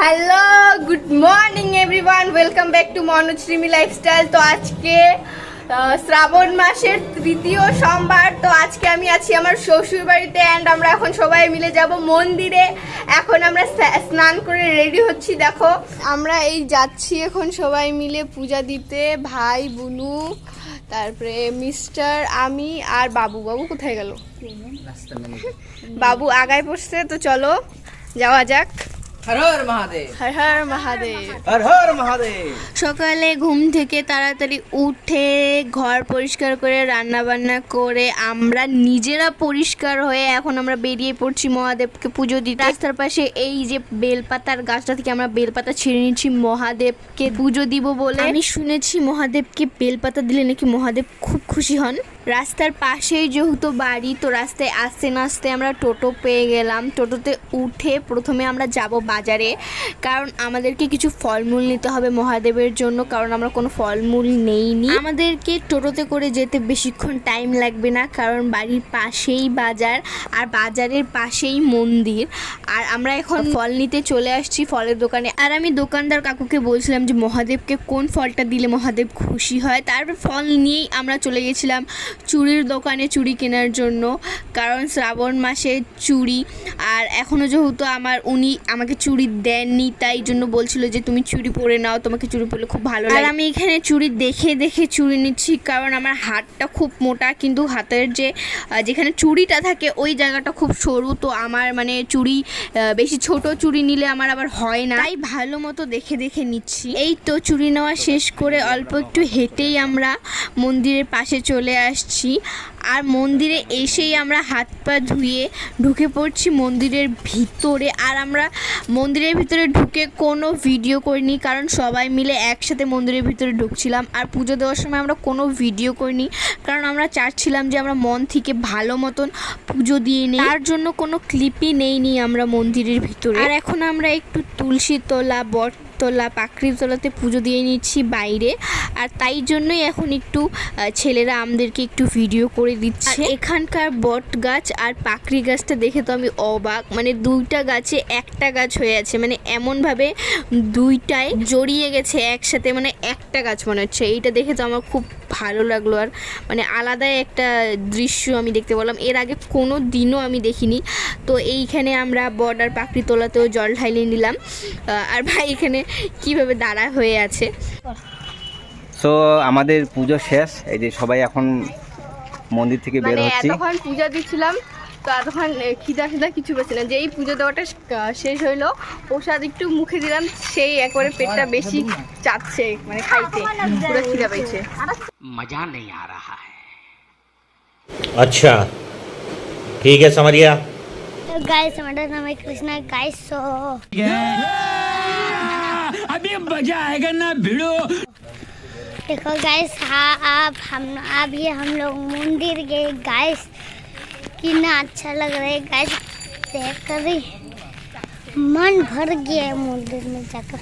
Hello good morning everyone, welcome back to মনোশ্রীমি lifestyle. তো আজকে শ্রাবণ মাসের তৃতীয় সোমবার। তো আজকে আমি আছি আমার শ্বশুর বাড়িতে অ্যান্ড আমরা এখন সবাই মিলে যাব মন্দিরে। এখন আমরা স্নান করে রেডি হচ্ছি। দেখো আমরা এই যাচ্ছি এখন সবাই মিলে পূজা দিতে, ভাই বুনু, তারপরে মিস্টার, আমি আর বাবু। বাবু কোথায় গেল? বাবু আগায় পড়ছে। তো চলো যাওয়া যাক। হর হর মহাদেব, হর হর মহাদেব, হর হর মহাদেব। সকালে ঘুম থেকে তাড়াতাড়ি উঠে ঘর পরিষ্কার করে রান্না বান্না করে আমরা নিজেরা পরিষ্কার হয়ে এখন আমরা বেরিয়ে পড়ছি মহাদেবকে পুজো দিতে। রাস্তার পাশে এই যে বেলপাতার গাছটা থেকে আমরা বেলপাতা ছিঁড়ে নিচ্ছি মহাদেবকে পুজো দিব বলে। আমি শুনেছি মহাদেবকে বেলপাতা দিলে নাকি মহাদেব খুব খুশি হন। রাস্তার পাশেই যেহেতু বাড়ি, তো রাস্তায় আসতে না আসতে আমরা টোটো পেয়ে গেলাম। টোটোতে উঠে প্রথমে আমরা যাব বাজারে, কারণ আমাদেরকে কিছু ফলমূল নিতে হবে মহাদেবের জন্য, কারণ আমরা কোনো ফলমূল নেইনি। আমাদেরকে টোটোতে করে যেতে বেশিক্ষণ টাইম লাগবে না, কারণ বাড়ির পাশেই বাজার আর বাজারের পাশেই মন্দির। আর আমরা এখন ফল নিতে চলে আসছি ফলের দোকানে। আর আমি দোকানদার কাকুকে বলছিলাম যে মহাদেবকে কোন ফলটা দিলে মহাদেব খুশি হয়। তারপর ফল নিয়েই আমরা চলে গেছিলাম চুড়ির দোকানে চুড়ি কেনার জন্য, কারণ শ্রাবণ মাসে চুড়ি। আর এখনও যেহেতু উনি আমাকে চুড়ি দেননি, তাই জন্য বলছিল যে তুমি চুড়ি পরে নাও, তোমাকে চুড়ি পরলে খুব ভালো লাগে। আর আমি এখানে চুড়ি দেখে দেখে চুড়ি নিচ্ছি, কারণ আমার হাতটা খুব মোটা, কিন্তু হাতের যেখানে চুড়িটা থাকে ওই জায়গাটা খুব সরু। তো আমার মানে চুড়ি বেশি ছোট চুড়ি নিলে আমার আবার হয় না, তাই ভালো মতো দেখে দেখে নিচ্ছি। এই তো চুড়ি নেওয়া শেষ করে অল্প একটু হেঁটেই আমরা মন্দিরের পাশে চলে আসছি। আর মন্দিরে এসেই আমরা হাত পা ধুয়ে ঢুকে পড়ছি মন্দিরের ভিতরে। আর আমরা মন্দিরের ভিতরে ঢুকে কোনো ভিডিও করিনি, কারণ সবাই মিলে একসাথে মন্দিরের ভিতরে ঢুকছিলাম। আর পুজো দেওয়ার সময় আমরা কোনো ভিডিও করিনি, কারণ আমরা চাচ্ছিলাম যে আমরা মন থেকে ভালো মতন পুজো দিয়ে নিই, তার জন্য কোনো ক্লিপই নেইনি আমরা মন্দিরের ভিতরে। আর এখন আমরা একটু তুলসী তলা, বট তলা, পাকড়ির তলাতে পুজো দিয়ে নিচ্ছি বাইরে। আর তাই জন্যই এখন একটু ছেলেরা আমাদেরকে একটু ভিডিও করে দিচ্ছে। এখানকার বট গাছ আর পাকড়ি গাছটা দেখে তো আমি অবাক, মানে দুইটা গাছে একটা গাছ হয়ে আছে, মানে এমনভাবে দুইটাই জড়িয়ে গেছে একসাথে, মানে একটা গাছ মনে হচ্ছে। এইটা দেখে তো আমার খুব ভালো লাগলো। আর মানে আলাদাই একটা দৃশ্য আমি দেখতে পেলাম, এর আগে কোনো দিনও আমি দেখিনি। তো এইখানে আমরা বট আর পাকড়ি তোলাতেও জল ঢাইলে নিলাম। আর ভাই এখানে কিভাবে দাঁড়া হয়ে আছে। সো আমাদের পুজো শেষ, এই যে সবাই এখন মন্দির থেকে বের হচ্ছি। এতক্ষণ পূজা দিচ্ছিলাম, তো এতক্ষণ খিদা কিছু পেয়েছে না। যেই পুজো দেওয়াটা শেষ হইলো, প্রসাদ একটু মুখে দিলাম, সেই একবারে পেটটা বেশি চাচ্ছে, মানে খাইতে পুরো খিদা পেয়েছে। मजा नहीं आ रहा है। अच्छा ठीक है समझ गया। गाइस हमारा नाम है कृष्णा। गाइस सो अभी मजा आएगा ना भिड़ो। देखो गाइस, हाँ अभी हम लोग मंदिर गए गाइस, कितना अच्छा लग रहा है गाइस, देख कर ही मन भर गया है मंदिर में जाकर।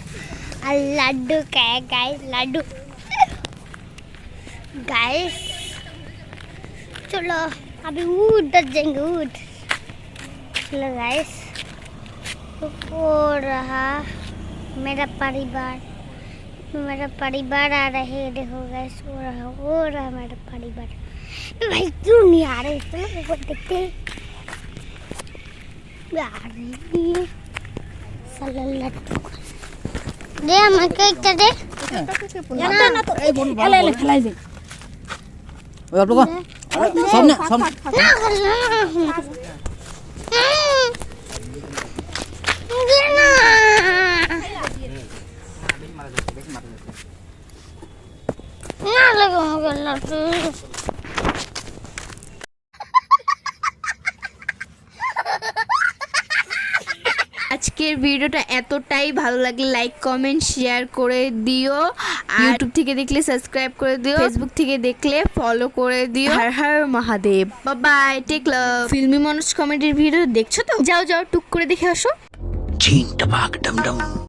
और लड्डू क्या है गाइस, लड्डू गाइस। चलो अभी उठ जाएंगे, उठ चलो गाइस। हो रहा मेरा परिवार आ रहे हैं, देखो गाइस, हो रहा मेरा परिवार। भाई क्यों नहीं आ रहे? चलो ऊपर देखते हैं। आ रही है साला लड्डू दे, मैं केक दे ना तो ए बोल ले खिलाई दे सामने ना लगा लड्डू। আজকের ভিডিওটা এতটাই ভালো লাগলে লাইক কমেন্ট শেয়ার করে দিও। আর ইউটিউব থেকে দেখলে সাবস্ক্রাইব করে দিও, ফেসবুক থেকে দেখলে ফলো করে দিও। Har Har Mahadev, bye bye, take লাভ। ফিল্মি মনোজ কমেডির ভিডিও দেখছো তো? যাও টুক করে দেখে আসো। चीन टपाक डम डम।